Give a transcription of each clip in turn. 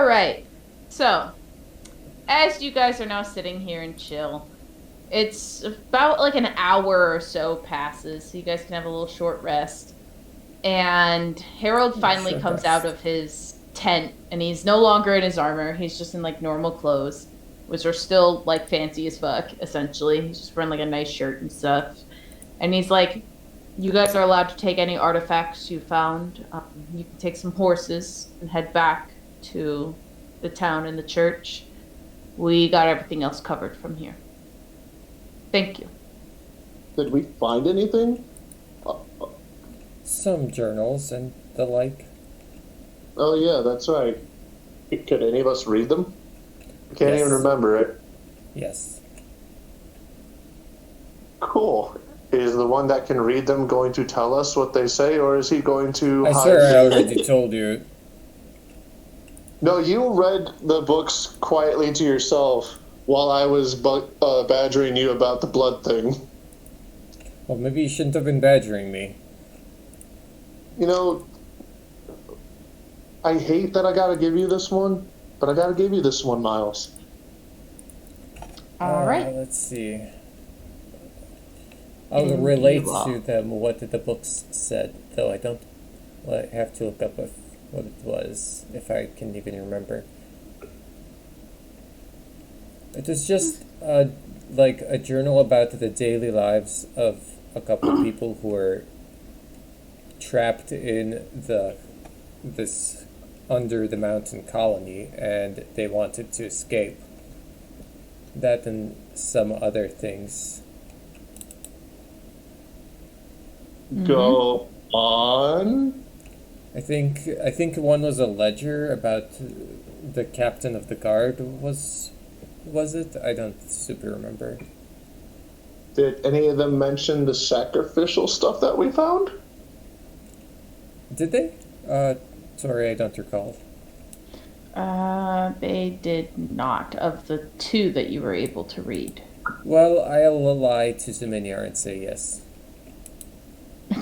right. So, as you guys are now sitting here and chill, it's about like an hour or so passes, so you guys can have a little short rest. And Harold finally Short comes out rest. of his tent, and he's no longer in his armor. He's just in like normal clothes, which are still like fancy as fuck, essentially. He's just wearing like a nice shirt and stuff. And he's like, you guys are allowed to take any artifacts you found. You can take some horses and head back to the town and the church. We got everything else covered from here. Thank you. Did we find anything? Some journals and the like. Oh yeah, that's right. Could any of us read them? I can't Yes. even remember it. Yes. Cool. Is the one that can read them going to tell us what they say, or is he going to I hide? swear I already told you. No, you read the books quietly to yourself while I was badgering you about the blood thing. Well, maybe you shouldn't have been badgering me. You know, I hate that I gotta give you this one, but I gotta give you this one, Miles. All right. Let's see. I'll And relate you are. to them what the books said, though I don't. Well, I have to look up what it was, if I can even remember. It was just like a journal about the daily lives of a couple of people who were trapped in this under the mountain colony, and they wanted to escape. That and some other things. Go on. I think one was a ledger about the captain of the guard. Was it? I don't super remember. Did any of them mention the sacrificial stuff that we found? Did they? Sorry, I don't recall. They did not, of the two that you were able to read. Well, I'll lie to Ziminar and say yes.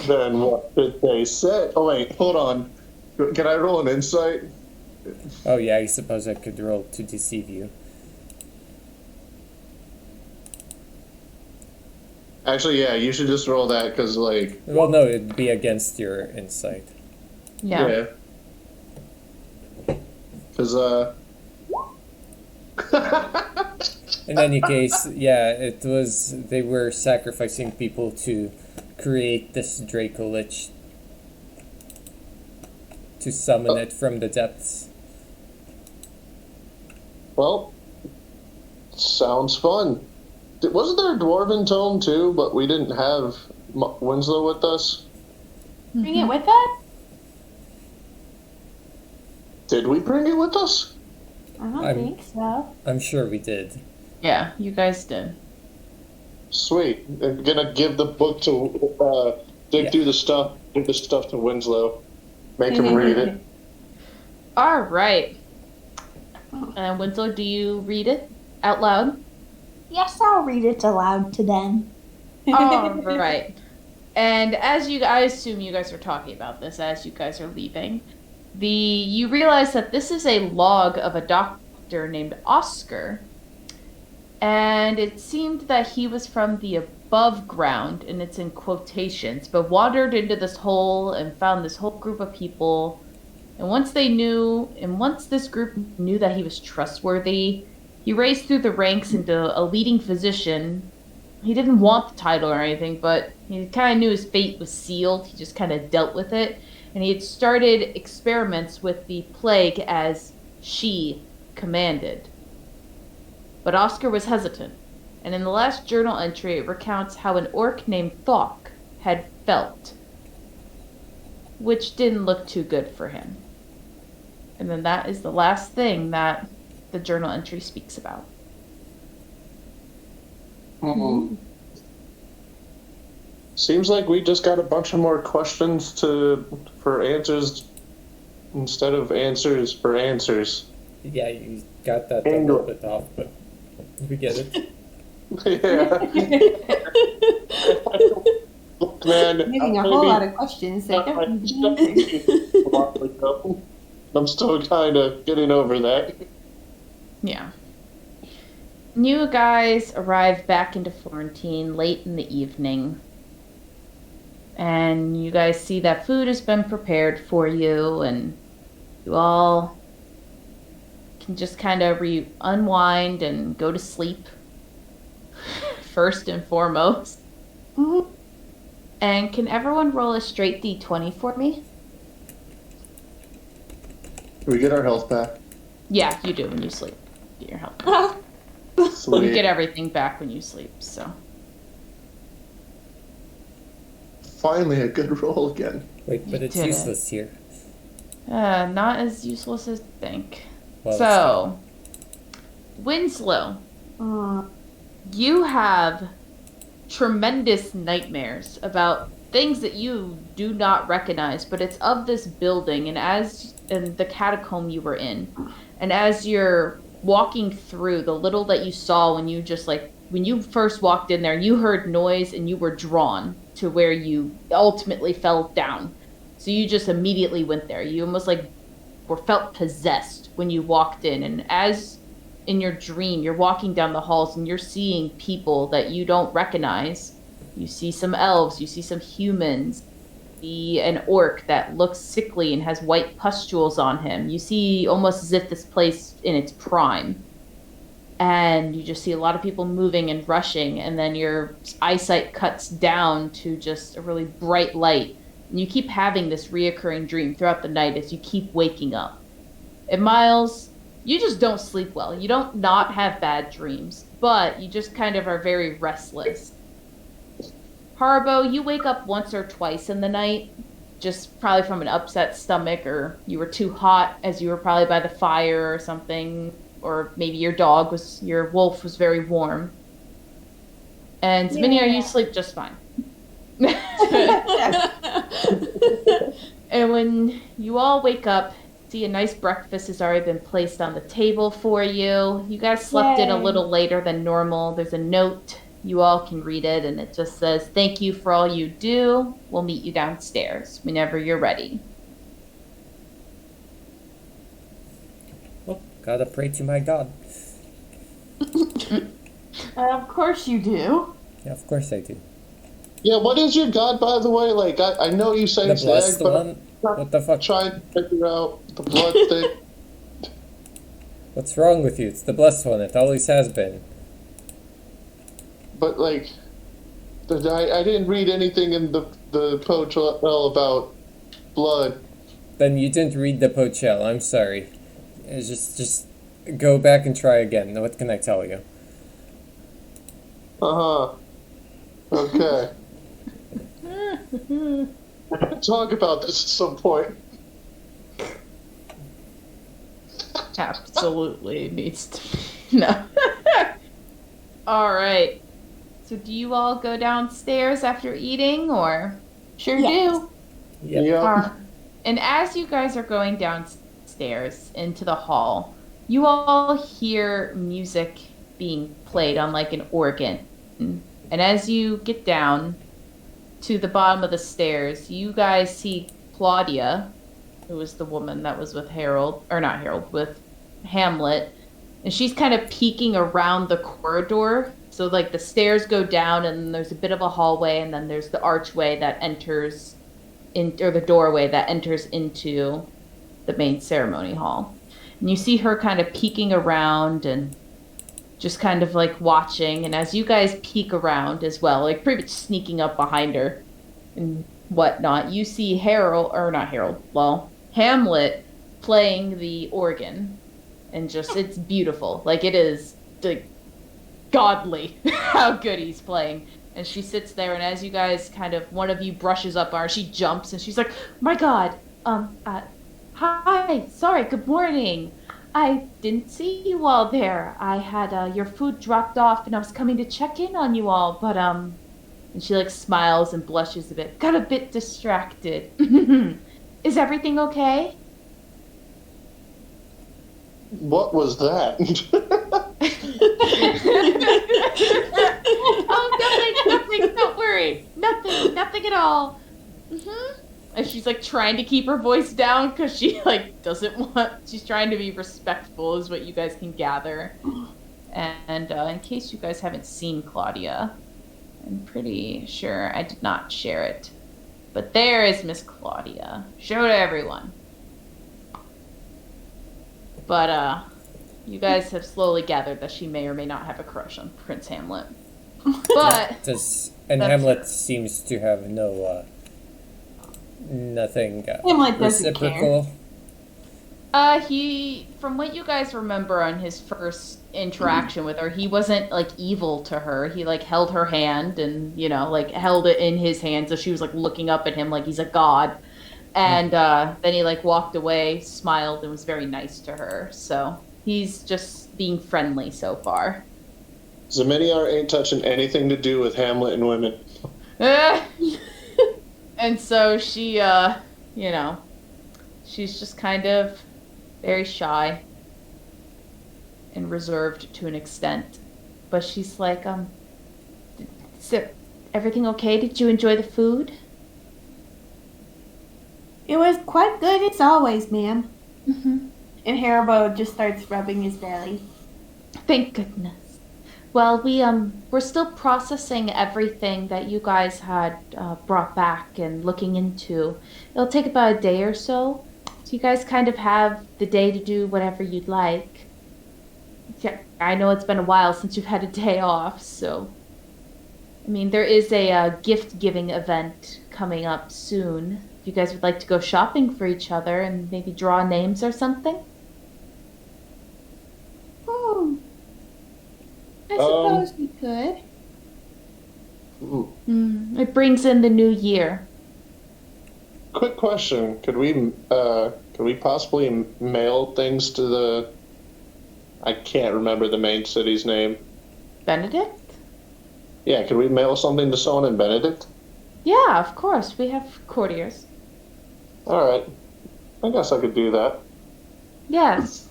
Then what did they say? Oh wait, hold on. Can I roll an insight? Oh yeah, I suppose I could roll to deceive you. Actually, yeah, you should just roll that because, like, Well, no, it'd be against your insight. Yeah. Because, In any case, yeah, it was they were sacrificing people to create this Draco Lich to summon it from the depths. well, sounds fun. Wasn't there a dwarven tome too, but we didn't have Winslow with us? Bring it with us? Did we bring it with us? I don't I'm- think so. I'm sure we did. Yeah, you guys did. Sweet. I'm gonna give the book to, dig Yeah. through the stuff, give the stuff to Winslow. Make him read it. All right. And Winslow, do you read it out loud? Yes, I'll read it aloud to them. All right. And I assume you guys are talking about this as you guys are leaving. You realize that this is a log of a doctor named Oscar, and it seemed that he was from the above ground, and it's in quotations, but wandered into this hole and found this whole group of people. And once this group knew that he was trustworthy, he raised through the ranks into a leading physician. He didn't want the title or anything, but he kind of knew his fate was sealed. He just kind of dealt with it. And he had started experiments with the plague as she commanded. But Oscar was hesitant, and in the last journal entry it recounts how an orc named Thok had felt, which didn't look too good for him. And then that is the last thing that the journal entry speaks about. Seems like we just got a bunch of more questions for answers instead of answers for answers. Yeah, you got that a little bit off, but we get it. Yeah. Man, Getting a whole lot of questions that don't need to be answered. I'm still kind of getting over that. Yeah. You guys arrive back into Florentine late in the evening, and you guys see that food has been prepared for you, and you all can just kind of unwind and go to sleep, first and foremost. Mhm. And can everyone roll a straight d20 for me? Do we get our health back? Yeah, you do when you sleep. Get your health back. You Sweet. get everything back when you sleep, so. Finally, a good roll again. Wait, but You it's did it. useless here. Not as useless as you think. Well, So, Winslow, you have tremendous nightmares about things that you do not recognize, but it's of this building and the catacomb you were in. And as you're walking through, the little that you saw when you first walked in there, you heard noise and you were drawn to where you ultimately fell down. So you just immediately went there. You almost felt possessed when you walked in. And as in your dream, you're walking down the halls and you're seeing people that you don't recognize. You see some elves, you see some humans, see an orc that looks sickly and has white pustules on him. You see almost as if this place in its prime. And you just see a lot of people moving and rushing, and then your eyesight cuts down to just a really bright light. And you keep having this reoccurring dream throughout the night as you keep waking up. And Miles, you just don't sleep well. You don't not have bad dreams, but you just kind of are very restless. Harbo, you wake up once or twice in the night, just probably from an upset stomach, or you were too hot as you were probably by the fire or something, or maybe your wolf was very warm. And Zminia, you sleep just fine. And when you all wake up, see a nice breakfast has already been placed on the table for you. You guys slept in a Yay. little later than normal. There's a note. You all can read it, and it just says, "Thank you for all you do. We'll meet you downstairs whenever you're ready." Well, gotta pray to my god. Of course you do. Yeah, of course I do. Yeah, what is your god, by the way? Like, I know you say The it's blessed but one? What the fuck? trying to figure out the blood thing. What's wrong with you? It's the blessed one. It always has been. But, like, I didn't read anything in the poetry about blood. Then you didn't read the Pochel. I'm sorry. Just go back and try again. What can I tell you? Uh-huh. Okay. Talk about this at some point. Absolutely needs to be. No. All right. So do you all go downstairs after eating, or? Sure do. Yep. Yeah. And as you guys are going downstairs into the hall, you all hear music being played on like an organ. And as you get down to the bottom of the stairs, you guys see Claudia, who was the woman that was with with Hamlet. And she's kind of peeking around the corridor. So like the stairs go down and there's a bit of a hallway, and then there's the archway that enters or the doorway that enters into the main ceremony hall. And you see her kind of peeking around and just kind of like watching. And as you guys peek around as well, like pretty much sneaking up behind her and whatnot, you see Hamlet playing the organ. And just, it's beautiful. Like, it is like godly how good he's playing. And she sits there, and as you guys one of you brushes up on her, she jumps, and she's like, "My God, hi, sorry, good morning. I didn't see you all there. I had your food dropped off, and I was coming to check in on you all, but and she like smiles and blushes a bit. Got a bit distracted. Is everything okay?" What was that? Oh, nothing, don't worry. Nothing at all. And she's like trying to keep her voice down because she like doesn't want. She's trying to be respectful, is what you guys can gather. And in case you guys haven't seen Claudia, I'm pretty sure I did not share it. But there is Miss Claudia. Show to everyone. But you guys have slowly gathered that she may or may not have a crush on Prince Hamlet. But And That's Hamlet her. seems to have nothing Hamlet doesn't reciprocal. He, from what you guys remember on his first interaction with her, he wasn't like evil to her. He like held her hand and, like held it in his hand, so she was like looking up at him like he's a god. And then he like walked away, smiled, and was very nice to her. So he's just being friendly so far. Zeminiar ain't touching anything to do with Hamlet and women. And so she, she's just kind of very shy and reserved to an extent. But she's like, is everything okay? Did you enjoy the food? It was quite good as always, ma'am. Mm-hmm. And Haribo just starts rubbing his belly. Thank goodness. Well, we're still processing everything that you guys had brought back and looking into. It'll take about a day or so. So you guys kind of have the day to do whatever you'd like. Yeah, I know it's been a while since you've had a day off, so... I mean, there is a gift-giving event coming up soon. If you guys would like to go shopping for each other and maybe draw names or something. I suppose we could. It brings in the new year. Quick question: could we possibly mail things to the? I can't remember the main city's name. Benedict? Yeah, could we mail something to someone in Benedict? Yeah, of course. We have courtiers. All right, I guess I could do that. Yes.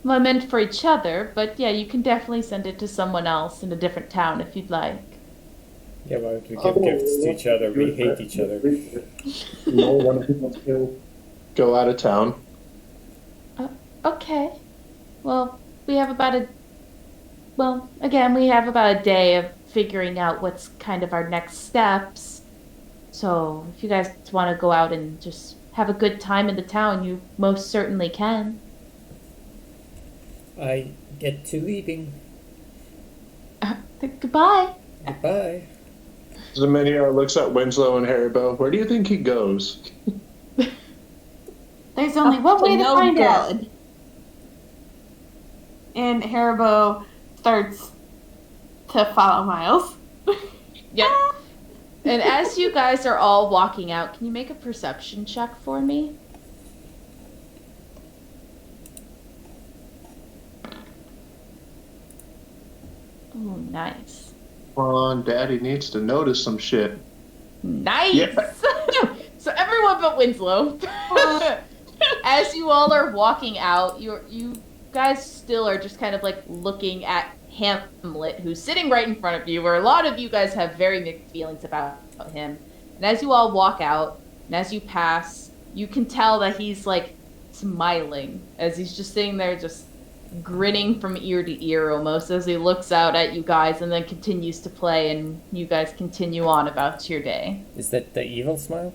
Well, I meant for each other, but yeah, you can definitely send it to someone else in a different town if you'd like. Yeah, why would we give gifts to each other? We hate each other. No one to go out of town. Okay. Well, we have about a... Well, again, we have about a day of figuring out what's kind of our next steps. So, if you guys want to go out and just have a good time in the town, you most certainly can. I get to leaving. Goodbye. Goodbye. Zeminiar looks at Winslow and Haribo. Where do you think he goes? There's only one way to no find good. out. And Haribo starts to follow Miles. Yep. And as you guys are all walking out, can you make a perception check for me? Oh, nice. Come on, Daddy needs to notice some shit. Nice! Yeah. So everyone but Winslow. As you all are walking out, you guys still are just kind of like looking at Hamlet, who's sitting right in front of you, where a lot of you guys have very mixed feelings about him. And as you all walk out, and as you pass, you can tell that he's like smiling as he's just sitting there just grinning from ear to ear almost as he looks out at you guys and then continues to play and you guys continue on about your day. Is that the evil smile?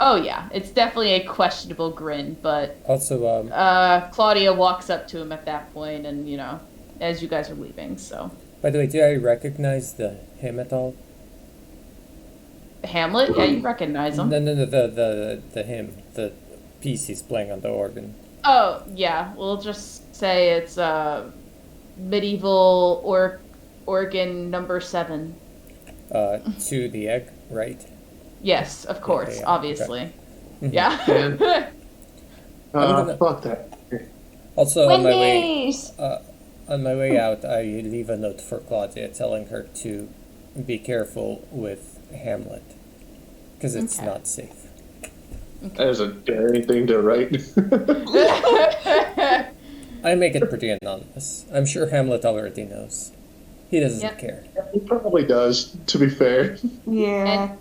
Oh yeah, it's definitely a questionable grin, but Also, Claudia walks up to him at that point and, as you guys are leaving, so. by the way, do I recognize him at all? Hamlet? Yeah, you recognize him. No, the him, the piece he's playing on the organ. Oh, yeah, we'll just say it's medieval organ number 7. To the egg, right? Yes, of course, yeah, obviously. okay. Yeah. And, gonna- fuck that. Also, Wendy's! on my way out, I leave a note for Claudia telling her to be careful with Hamlet, because it's Okay. not safe. That isn't anything to write. I make it pretty anonymous. I'm sure Hamlet already knows. He doesn't Yep. care. He probably does, to be fair. Yeah. And